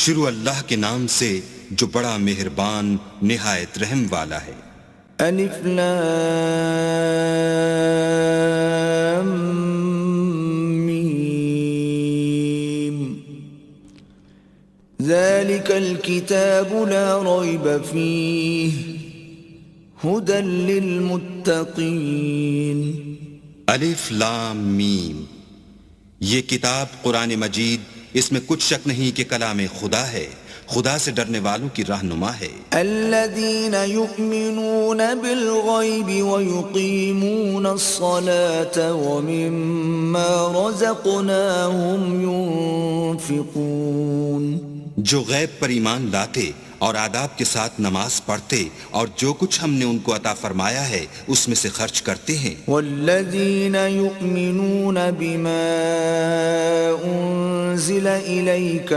شروع اللہ کے نام سے جو بڑا مہربان نہایت رحم والا ہے۔ الف لام میم ذلك الكتاب لا ريب فيه هدى للمتقين۔ الف لام میم، یہ کتاب قرآن مجید، اس میں کچھ شک نہیں کہ کلام خدا ہے، خدا سے ڈرنے والوں کی رہنما ہے۔ الذين يؤمنون بالغيب ويقيمون الصلاة ومما رزقناهم ينفقون، جو غیب پر ایمان لاتے اور آداب کے ساتھ نماز پڑھتے اور جو کچھ ہم نے ان کو عطا فرمایا ہے اس میں سے خرچ کرتے ہیں۔ والذين يؤمنون بما أنزل إليك